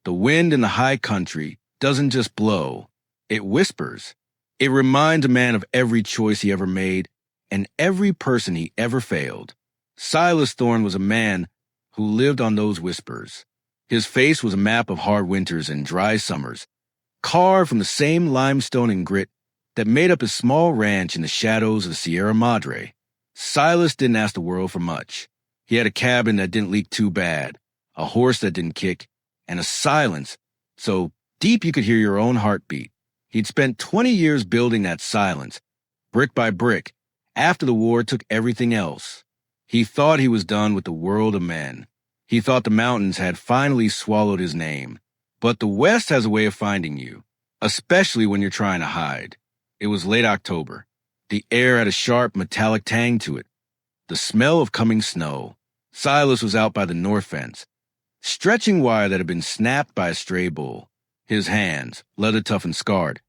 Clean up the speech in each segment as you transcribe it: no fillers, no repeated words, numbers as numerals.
The wind in the high country doesn't just blow, it whispers. It reminds a man of every choice he ever made and every person he ever failed. Silas Thorne was a man who lived on those whispers. His face was a map of hard winters and dry summers, carved from the same limestone and grit that made up his small ranch in the shadows of the Sierra Madre. Silas didn't ask the world for much. He had a cabin that didn't leak too bad, a horse that didn't kick, and a silence so deep you could hear your own heartbeat. He'd spent 20 years building that silence, brick by brick, after the war took everything else. He thought he was done with the world of men. He thought the mountains had finally swallowed his name. But the West has a way of finding you, especially when you're trying to hide. It was late October. The air had a sharp, metallic tang to it, the smell of coming snow. Silas was out by the north fence, stretching wire that had been snapped by a stray bull. His hands, leather-tough and scarred,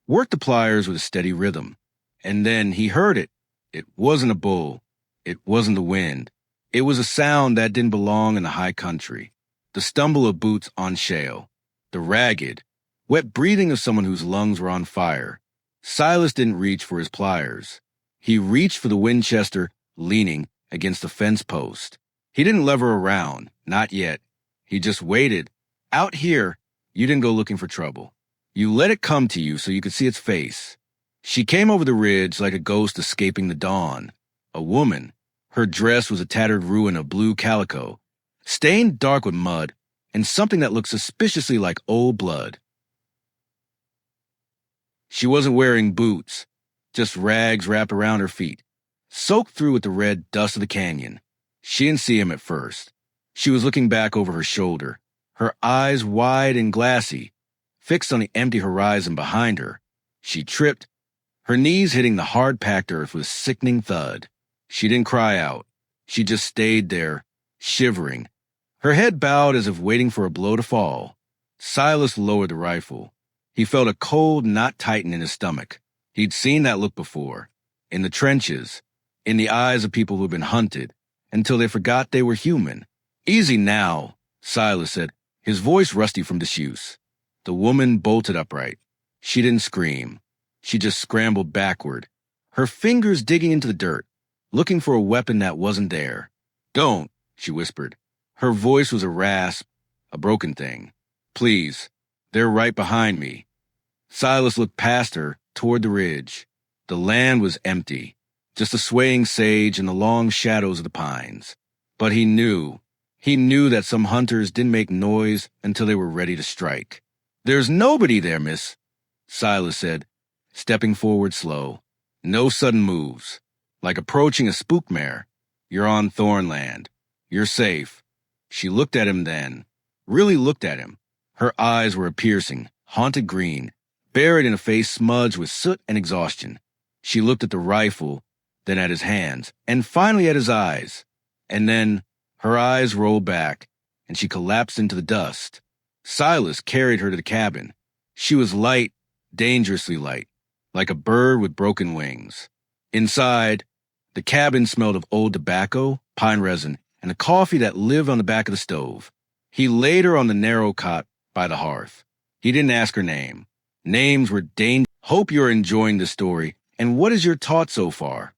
worked the pliers with a steady rhythm. And then he heard it. It wasn't a bull. It wasn't the wind. It was a sound that didn't belong in the high country. The stumble of boots on shale. The ragged, wet breathing of someone whose lungs were on fire. Silas didn't reach for his pliers. He reached for the Winchester leaning against the fence post. He didn't lever around, not yet. He just waited. Out here, you didn't go looking for trouble. You let it come to you so you could see its face. She came over the ridge like a ghost escaping the dawn. A woman. Her dress was a tattered ruin of blue calico, stained dark with mud, and something that looked suspiciously like old blood. She wasn't wearing boots, just rags wrapped around her feet, soaked through with the red dust of the canyon. She didn't see him at first. She was looking back over her shoulder, her eyes wide and glassy, fixed on the empty horizon behind her. She tripped, her knees hitting the hard-packed earth with a sickening thud. She didn't cry out. She just stayed there, shivering, her head bowed as if waiting for a blow to fall. Silas lowered the rifle. He felt a cold knot tighten in his stomach. He'd seen that look before, in the trenches, in the eyes of people who'd been hunted, until they forgot they were human. Easy now, Silas said, his voice rusty from disuse. The woman bolted upright. She didn't scream. She just scrambled backward, her fingers digging into the dirt, looking for a weapon that wasn't there. Don't, she whispered. Her voice was a rasp, a broken thing. Please, they're right behind me. Silas looked past her, toward the ridge. The land was empty, just the swaying sage and the long shadows of the pines. But he knew that some hunters didn't make noise until they were ready to strike. There's nobody there, miss, Silas said, stepping forward slow. No sudden moves. Like approaching a spook mare. You're on Thorne land. You're safe. She looked at him then, really looked at him. Her eyes were a piercing, haunted green, buried in a face smudged with soot and exhaustion. She looked at the rifle, then at his hands, and finally at his eyes. And then her eyes rolled back, and she collapsed into the dust. Silas carried her to the cabin. She was light, dangerously light, like a bird with broken wings. Inside, the cabin smelled of old tobacco, pine resin, and the coffee that lived on the back of the stove. He laid her on the narrow cot by the hearth. He didn't ask her name. Names were dangerous. Hope you're enjoying the story, and what is your thought so far?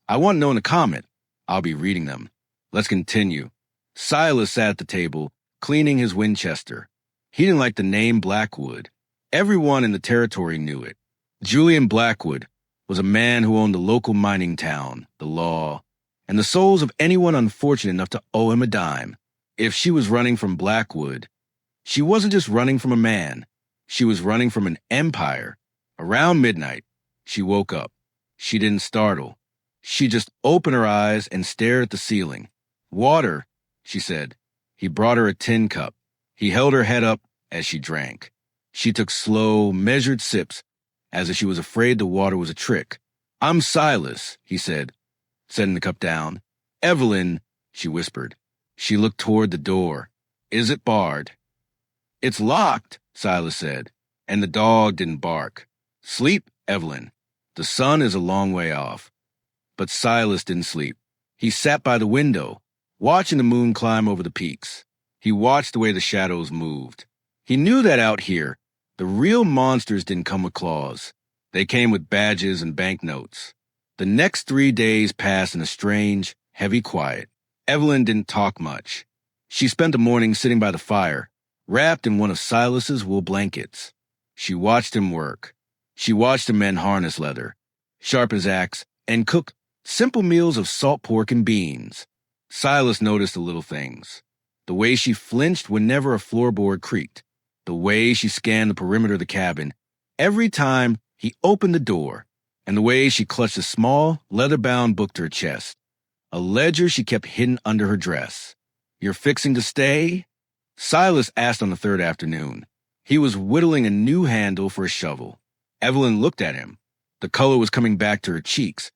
I want to know in the comment. I'll be reading them. Let's continue. Silas sat at the table, cleaning his Winchester. He didn't like the name Blackwood. Everyone in the territory knew it. Julian Blackwood was a man who owned the local mining town, the law, and the souls of anyone unfortunate enough to owe him a dime. If she was running from Blackwood, she wasn't just running from a man. She was running from an empire. Around midnight, she woke up. She didn't startle. She just opened her eyes and stared at the ceiling. Water, she said. He brought her a tin cup. He held her head up as she drank. She took slow, measured sips, as if she was afraid the water was a trick. I'm Silas, he said, setting the cup down. Evelyn, she whispered. She looked toward the door. Is it barred? It's locked, Silas said, and the dog didn't bark. Sleep, Evelyn. The sun is a long way off. But Silas didn't sleep. He sat by the window, watching the moon climb over the peaks. He watched the way the shadows moved. He knew that out here, the real monsters didn't come with claws. They came with badges and banknotes. The next 3 days passed in a strange, heavy quiet. Evelyn didn't talk much. She spent the morning sitting by the fire, wrapped in one of Silas's wool blankets. She watched him work. She watched him mend harness leather, sharpen his axe, and cook simple meals of salt pork and beans. Silas noticed the little things. The way she flinched whenever a floorboard creaked. The way she scanned the perimeter of the cabin every time he opened the door. And the way she clutched a small, leather-bound book to her chest. A ledger she kept hidden under her dress. "You're fixing to stay?" Silas asked on the third afternoon. He was whittling a new handle for a shovel. Evelyn looked at him. The color was coming back to her cheeks,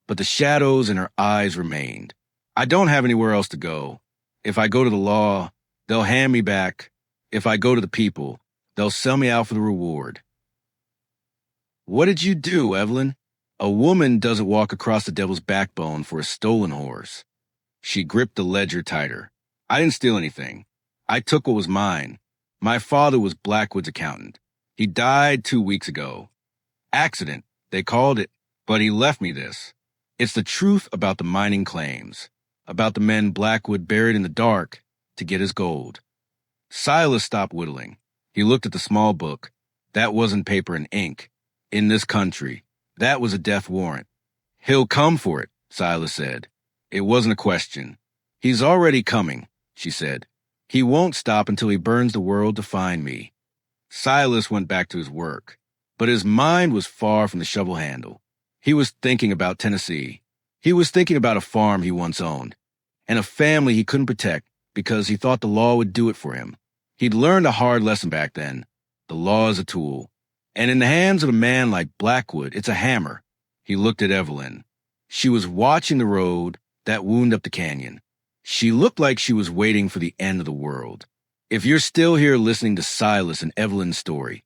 but the shadows in her eyes remained. "I don't have anywhere else to go. If I go to the law, they'll hand me back. If I go to the people, they'll sell me out for the reward." "What did you do, Evelyn?" "A woman doesn't walk across the devil's backbone for a stolen horse." She gripped the ledger tighter. "I didn't steal anything. I took what was mine. My father was Blackwood's accountant. He died 2 weeks ago. Accident, they called it, but he left me this. It's the truth about the mining claims, about the men Blackwood buried in the dark to get his gold." Silas stopped whittling. He looked at the small book. That wasn't paper and ink. In this country, that was a death warrant. "He'll come for it," Silas said. It wasn't a question. "He's already coming," she said. "He won't stop until he burns the world to find me." Silas went back to his work, but his mind was far from the shovel handle. He was thinking about Tennessee. He was thinking about a farm he once owned, and a family he couldn't protect because he thought the law would do it for him. He'd learned a hard lesson back then. The law is a tool, and in the hands of a man like Blackwood, it's a hammer. He looked at Evelyn. She was watching the road that wound up the canyon. She looked like she was waiting for the end of the world. If you're still here listening to Silas and Evelyn's story,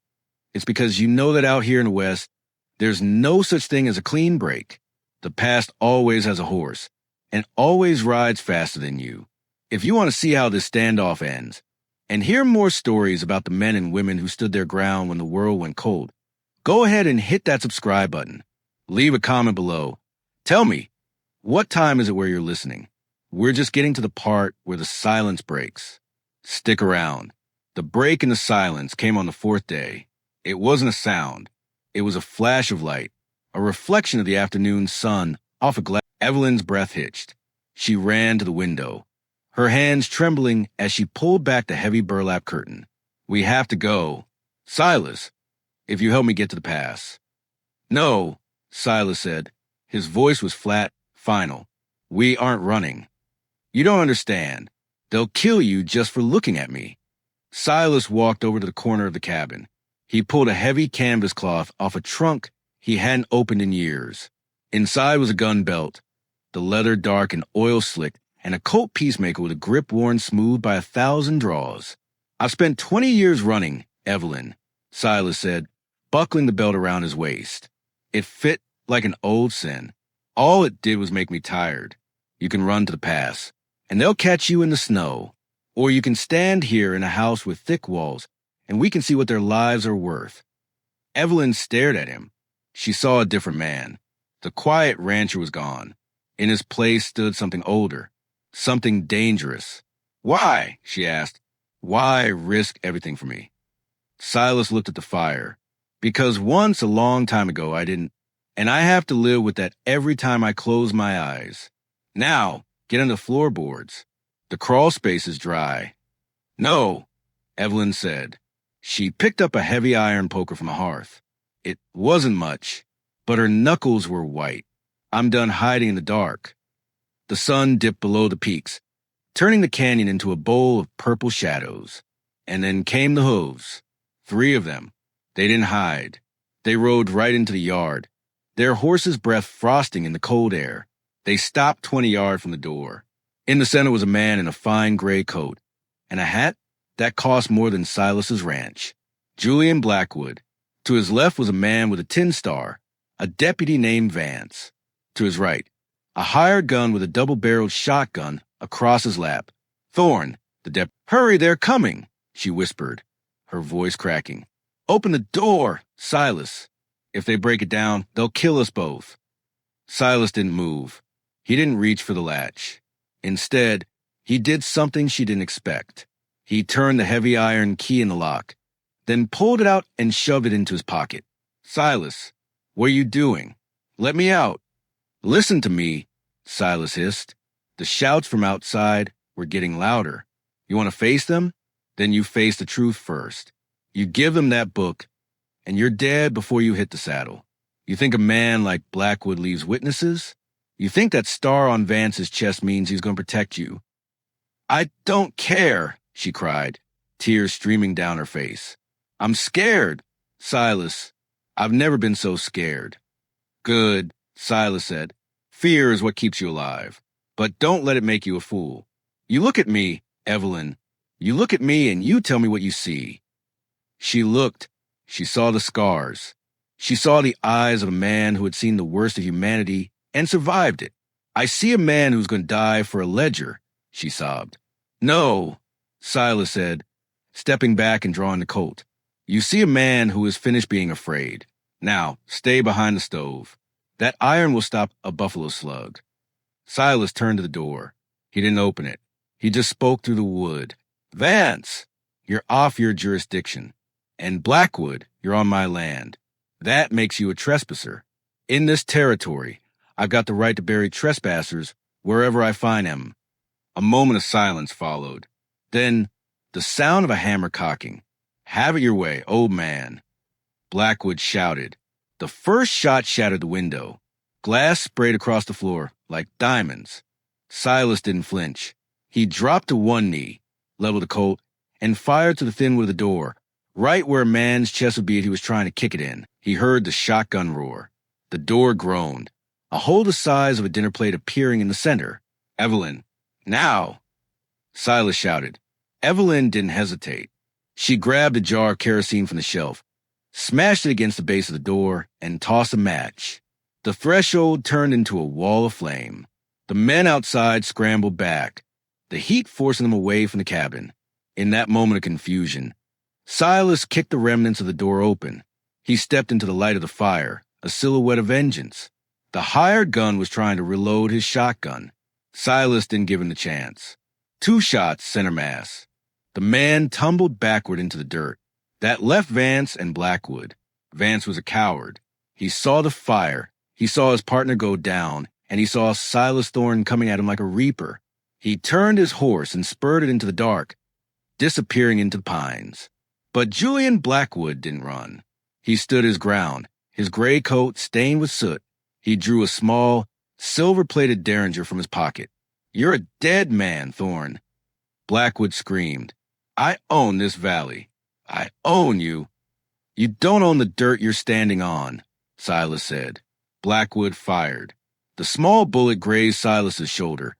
it's because you know that out here in the West, there's no such thing as a clean break. The past always has a horse, and always rides faster than you. If you want to see how this standoff ends, and hear more stories about the men and women who stood their ground when the world went cold, go ahead and hit that subscribe button. Leave a comment below. Tell me, what time is it where you're listening? We're just getting to the part where the silence breaks. Stick around. The break in the silence came on the 4th day. It wasn't a sound. It was a flash of light, a reflection of the afternoon sun off a glass. Evelyn's breath hitched. She ran to the window, her hands trembling as she pulled back the heavy burlap curtain. "We have to go. Silas, if you help me get to the pass." "No," Silas said. His voice was flat, final. "We aren't running. You don't understand. They'll kill you just for looking at me." Silas walked over to the corner of the cabin. He pulled a heavy canvas cloth off a trunk he hadn't opened in years. Inside was a gun belt, the leather dark and oil-slicked, and a Colt Peacemaker with a grip worn smooth by 1,000 draws. "I've spent 20 years running, Evelyn," Silas said, buckling the belt around his waist. It fit like an old sin. "All it did was make me tired. You can run to the pass, and they'll catch you in the snow. Or you can stand here in a house with thick walls, and we can see what their lives are worth." Evelyn stared at him. She saw a different man. The quiet rancher was gone. In his place stood something older, something dangerous. "Why?" she asked. "Why risk everything for me?" Silas looked at the fire. "Because once, a long time ago, I didn't, and I have to live with that every time I close my eyes. Now, get on the floorboards. The crawl space is dry." "No," Evelyn said. She picked up a heavy iron poker from the hearth. It wasn't much, but her knuckles were white. "I'm done hiding in the dark." The sun dipped below the peaks, turning the canyon into a bowl of purple shadows. And then came the hooves. 3 of them. They didn't hide. They rode right into the yard, their horse's breath frosting in the cold air. They stopped 20 yards from the door. In the center was a man in a fine gray coat and a hat that cost more than Silas's ranch. Julian Blackwood. To his left was a man with a tin star, a deputy named Vance. To his right, a hired gun with a double-barreled shotgun across his lap. "Thorne," the deputy. "Hurry, they're coming," she whispered. her voice cracking. "Open the door, Silas. If they break it down, they'll kill us both." Silas didn't move. He didn't reach for the latch. Instead, he did something she didn't expect. He turned the heavy iron key in the lock, then pulled it out and shoved it into his pocket. "Silas, what are you doing? Let me out." "Listen to me," Silas hissed. The shouts from outside were getting louder. "You want to face them? Then you face the truth first. You give them that book, and you're dead before you hit the saddle. You think a man like Blackwood leaves witnesses? You think that star on Vance's chest means he's going to protect you?" "I don't care," she cried, tears streaming down her face. "I'm scared, Silas. I've never been so scared." "Good," Silas said. "Fear is what keeps you alive. But don't let it make you a fool. You look at me, Evelyn. You look at me and you tell me what you see." She looked. She saw the scars. She saw the eyes of a man who had seen the worst of humanity and survived it. "I see a man who's going to die for a ledger," she sobbed. "No," Silas said, stepping back and drawing the Colt. "You see a man who is finished being afraid. Now, stay behind the stove. That iron will stop a buffalo slug." Silas turned to the door. He didn't open it. He just spoke through the wood. "Vance, you're off your jurisdiction. And Blackwood, you're on my land. That makes you a trespasser. In this territory, I've got the right to bury trespassers wherever I find them." A moment of silence followed. Then, the sound of a hammer cocking. "Have it your way, old man." Blackwood shouted. The first shot shattered the window. Glass sprayed across the floor like diamonds. Silas didn't flinch. He dropped to one knee, leveled the Colt, and fired to the thin wood of the door, right where a man's chest would be if he was trying to kick it in. He heard the shotgun roar. The door groaned. A hole the size of a dinner plate appearing in the center. "Evelyn, now!" Silas shouted. Evelyn didn't hesitate. She grabbed a jar of kerosene from the shelf, smashed it against the base of the door, and tossed a match. The threshold turned into a wall of flame. The men outside scrambled back, the heat forcing them away from the cabin. In that moment of confusion, Silas kicked the remnants of the door open. He stepped into the light of the fire, a silhouette of vengeance. The hired gun was trying to reload his shotgun. Silas didn't give him the chance. 2 shots center mass. The man tumbled backward into the dirt. That left Vance and Blackwood. Vance was a coward. He saw the fire. He saw his partner go down, and he saw Silas Thorne coming at him like a reaper. He turned his horse and spurred it into the dark, disappearing into the pines. But Julian Blackwood didn't run. He stood his ground, his gray coat stained with soot. He drew a small, silver-plated derringer from his pocket. "You're a dead man, Thorne." Blackwood screamed. "I own this valley. I own you." "You don't own the dirt you're standing on," Silas said. Blackwood fired. The small bullet grazed Silas's shoulder,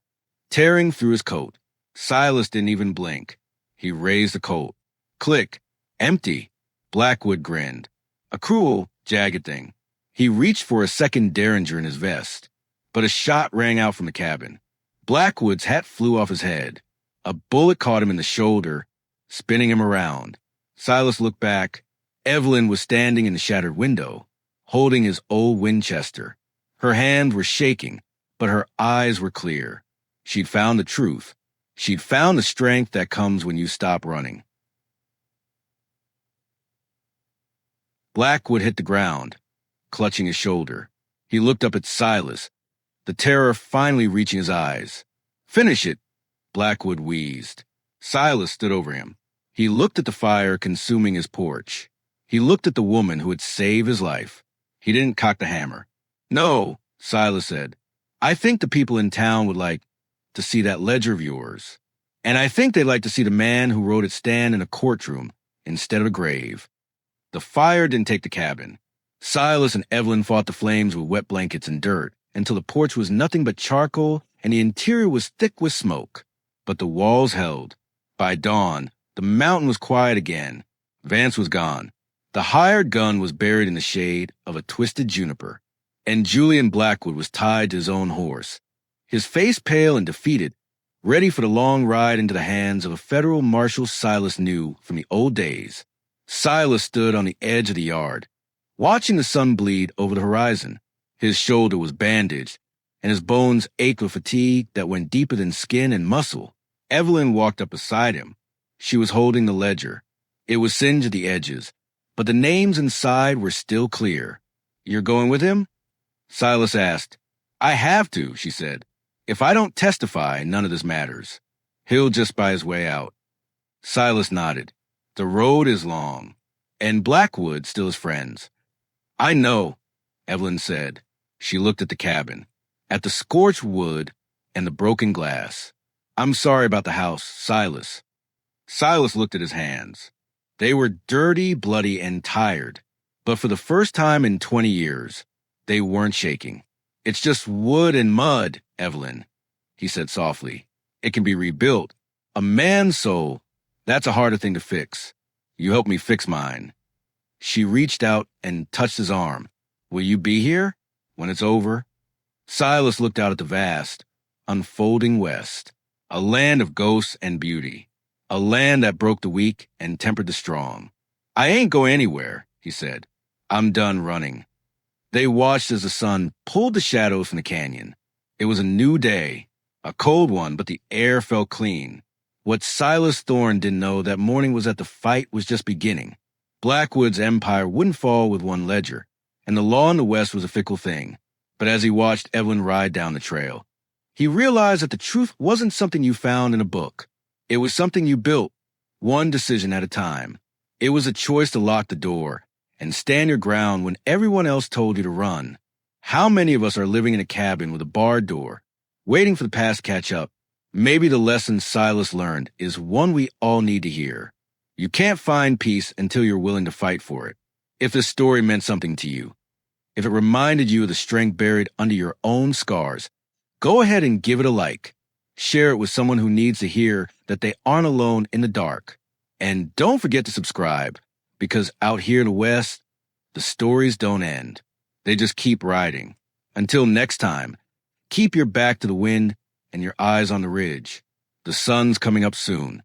tearing through his coat. Silas didn't even blink. He raised the Colt. Click. Empty. Blackwood grinned. A cruel, jagged thing. He reached for a second derringer in his vest, but a shot rang out from the cabin. Blackwood's hat flew off his head. A bullet caught him in the shoulder, spinning him around. Silas looked back. Evelyn was standing in the shattered window, holding his old Winchester. Her hands were shaking, but her eyes were clear. She'd found the truth. She'd found the strength that comes when you stop running. Blackwood hit the ground, clutching his shoulder. He looked up at Silas, the terror finally reaching his eyes. "Finish it," Blackwood wheezed. Silas stood over him. He looked at the fire consuming his porch. He looked at the woman who had saved his life. He didn't cock the hammer. "No," Silas said. "I think the people in town would like to see that ledger of yours. And I think they'd like to see the man who wrote it stand in a courtroom instead of a grave." The fire didn't take the cabin. Silas and Evelyn fought the flames with wet blankets and dirt until the porch was nothing but charcoal and the interior was thick with smoke. But the walls held. By dawn, the mountain was quiet again. Vance was gone. The hired gun was buried in the shade of a twisted juniper, and Julian Blackwood was tied to his own horse, his face pale and defeated, ready for the long ride into the hands of a federal marshal Silas knew from the old days. Silas stood on the edge of the yard, watching the sun bleed over the horizon. His shoulder was bandaged, and his bones ached with fatigue that went deeper than skin and muscle. Evelyn walked up beside him. She was holding the ledger. It was singed at the edges, but the names inside were still clear. "You're going with him?" Silas asked. "I have to," she said. "If I don't testify, none of this matters. He'll just buy his way out." Silas nodded. "The road is long, and Blackwood still is friends." "I know," Evelyn said. She looked at the cabin, at the scorched wood and the broken glass. "I'm sorry about the house, Silas." Silas looked at his hands. They were dirty, bloody, and tired, but for the first time in 20 years, they weren't shaking. "It's just wood and mud, Evelyn," he said softly. "It can be rebuilt. A man's soul, that's a harder thing to fix. You helped me fix mine." She reached out and touched his arm. "Will you be here when it's over?" Silas looked out at the vast, unfolding west, a land of ghosts and beauty, a land that broke the weak and tempered the strong. "I ain't going anywhere," he said. "I'm done running." They watched as the sun pulled the shadows from the canyon. It was a new day, a cold one, but the air felt clean. What Silas Thorne didn't know that morning was that the fight was just beginning. Blackwood's empire wouldn't fall with one ledger, and the law in the West was a fickle thing. But as he watched Evelyn ride down the trail, he realized that the truth wasn't something you found in a book. It was something you built, one decision at a time. It was a choice to lock the door and stand your ground when everyone else told you to run. How many of us are living in a cabin with a barred door, waiting for the past to catch up? Maybe the lesson Silas learned is one we all need to hear. You can't find peace until you're willing to fight for it. If this story meant something to you, if it reminded you of the strength buried under your own scars, go ahead and give it a like. Share it with someone who needs to hear that they aren't alone in the dark. And don't forget to subscribe, because out here in the West, the stories don't end. They just keep riding. Until next time, keep your back to the wind and your eyes on the ridge. The sun's coming up soon.